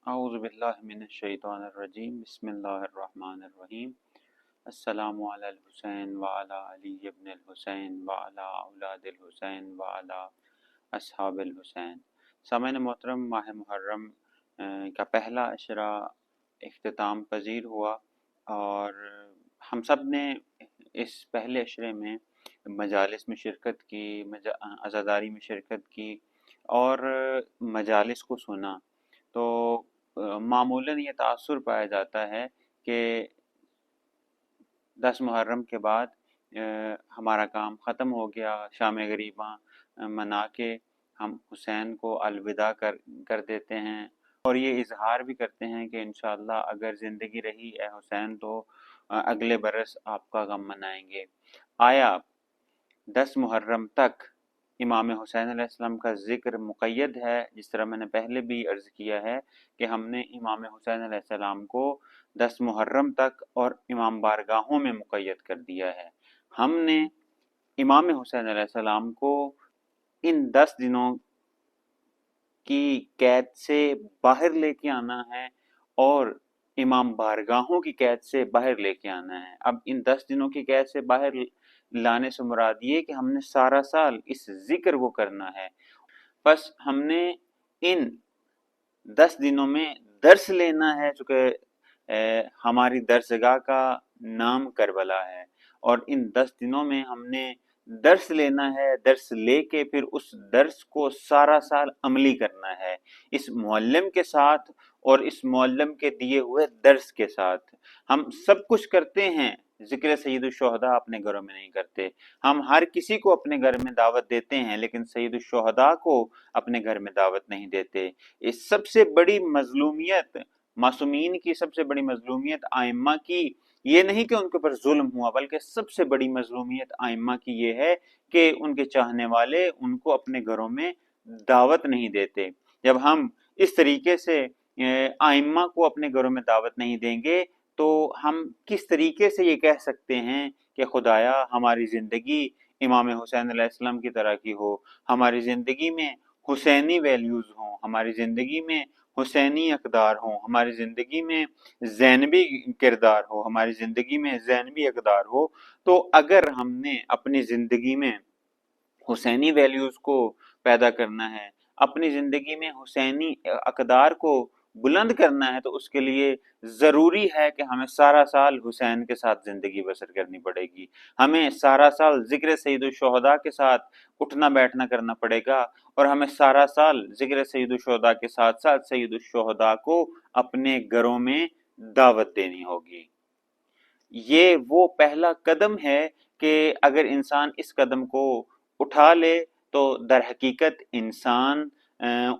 اعوذ باللہ من الشیطان الرجیم بسم اللہ الرحمن الرحیم السلام علی الحسین وعلی علی ابن الحسین وعلی اولاد الحسین وعلی اصحاب الحسین۔ سامعین محترم، ماہ محرم کا پہلا عشرہ اختتام پذیر ہوا اور ہم سب نے اس پہلے عشرے میں مجالس میں شرکت کی، عزاداری میں شرکت کی اور مجالس کو سنا۔ تو معمولاً یہ تاثر پایا جاتا ہے کہ 10 محرم کے بعد ہمارا کام ختم ہو گیا، شام غریباں منا کے ہم حسین کو الوداع کر دیتے ہیں اور یہ اظہار بھی کرتے ہیں کہ انشاءاللہ اگر زندگی رہی اے حسین تو اگلے برس آپ کا غم منائیں گے۔ آیا 10 محرم تک امام حسین علیہ السلام کا ذکر مقید ہے؟ جس طرح میں نے پہلے بھی عرض کیا ہے کہ ہم نے امام حسین علیہ السلام کو 10 محرم تک اور امام بارگاہوں میں مقید کر دیا ہے۔ ہم نے امام حسین علیہ السلام کو ان 10 دنوں کی قید سے باہر لے کے آنا ہے اور امام بارگاہوں کی قید سے باہر لے کے آنا ہے۔ اب ان 10 دنوں کی قید سے باہر لانے سے مراد یہ کہ ہم نے سارا سال اس ذکر کو کرنا ہے۔ بس ہم نے ان 10 دنوں میں درس لینا ہے، چونکہ ہماری درسگاہ کا نام کربلا ہے، اور ان 10 دنوں میں ہم نے درس لینا ہے، درس لے کے پھر اس درس کو سارا سال عملی کرنا ہے، اس معلم کے ساتھ اور اس معلم کے دیے ہوئے درس کے ساتھ۔ ہم سب کچھ کرتے ہیں، ذکر سید الشہداء اپنے گھروں میں نہیں کرتے۔ ہم ہر کسی کو اپنے گھر میں دعوت دیتے ہیں لیکن سید الشہداء کو اپنے گھر میں دعوت نہیں دیتے۔ اس سب سے بڑی مظلومیت، معصومین کی سب سے بڑی مظلومیت ائمہ کی یہ نہیں کہ ان کے اوپر ظلم ہوا، بلکہ سب سے بڑی مظلومیت ائمہ کی یہ ہے کہ ان کے چاہنے والے ان کو اپنے گھروں میں دعوت نہیں دیتے۔ جب ہم اس طریقے سے ائمہ کو اپنے گھروں میں دعوت نہیں دیں گے تو ہم کس طریقے سے یہ کہہ سکتے ہیں کہ خدایا ہماری زندگی امام حسین علیہ السلام کی طرح کی ہو، ہماری زندگی میں حسینی ویلیوز ہوں، ہماری زندگی میں حسینی اقدار ہوں، ہماری زندگی میں زینبی کردار ہو، ہماری زندگی میں زینبی اقدار ہو۔ تو اگر ہم نے اپنی زندگی میں حسینی ویلیوز کو پیدا کرنا ہے، اپنی زندگی میں حسینی اقدار کو بلند کرنا ہے، تو اس کے لیے ضروری ہے کہ ہمیں سارا سال حسین کے ساتھ زندگی بسر کرنی پڑے گی، ہمیں سارا سال ذکر سید الشہداء کے ساتھ اٹھنا بیٹھنا کرنا پڑے گا، اور ہمیں سارا سال ذکر سید الشہداء کے ساتھ ساتھ سید الشہداء کو اپنے گھروں میں دعوت دینی ہوگی۔ یہ وہ پہلا قدم ہے کہ اگر انسان اس قدم کو اٹھا لے تو در حقیقت انسان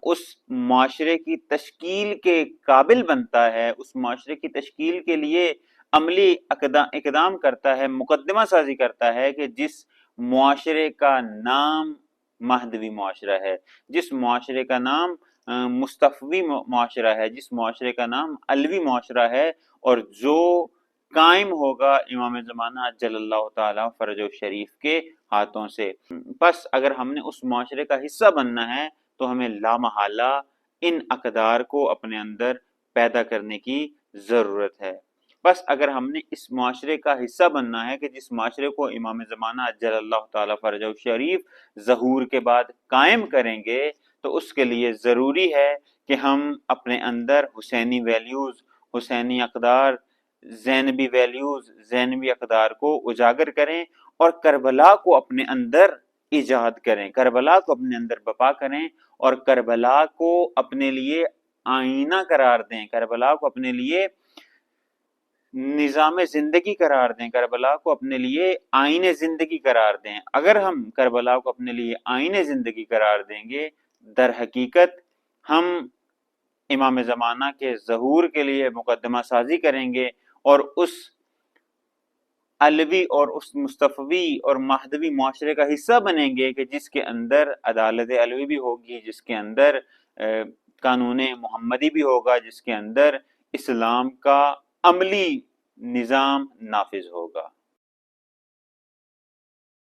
اس معاشرے کی تشکیل کے قابل بنتا ہے، اس معاشرے کی تشکیل کے لیے عملی اقدام کرتا ہے، مقدمہ سازی کرتا ہے کہ جس معاشرے کا نام مہدوی معاشرہ ہے، جس معاشرے کا نام مصطفوی معاشرہ ہے، جس معاشرے کا نام علوی معاشرہ ہے، اور جو قائم ہوگا امام زمانہ جل اللہ تعالی فرجہ شریف کے ہاتھوں سے۔ بس اگر ہم نے اس معاشرے کا حصہ بننا ہے تو ہمیں لامحالہ ان اقدار کو اپنے اندر پیدا کرنے کی ضرورت ہے۔ بس اگر ہم نے اس معاشرے کا حصہ بننا ہے کہ جس معاشرے کو امام زمانہ جل اللہ تعالی فرجہ شریف ظہور کے بعد قائم کریں گے، تو اس کے لیے ضروری ہے کہ ہم اپنے اندر حسینی ویلیوز، حسینی اقدار، زینبی ویلیوز، زینبی اقدار کو اجاگر کریں اور کربلا کو اپنے اندر ایجاد کریں، کربلا کو اپنے اندر بپا کریں، اور کربلا کو اپنے لیے آئینہ قرار دیں، کربلا کو اپنے لیے نظام زندگی قرار دیں، کربلا کو اپنے لیے آئین زندگی قرار دیں۔ اگر ہم کربلا کو اپنے لیے آئین زندگی قرار دیں گے، در حقیقت ہم امام زمانہ کے ظہور کے لیے مقدمہ سازی کریں گے اور اس علوی اور اس مصطفوی اور مہدوی معاشرے کا حصہ بنیں گے کہ جس کے اندر عدالت علوی بھی ہوگی، جس کے اندر قانون محمدی بھی ہوگا، جس کے اندر اسلام کا عملی نظام نافذ ہوگا۔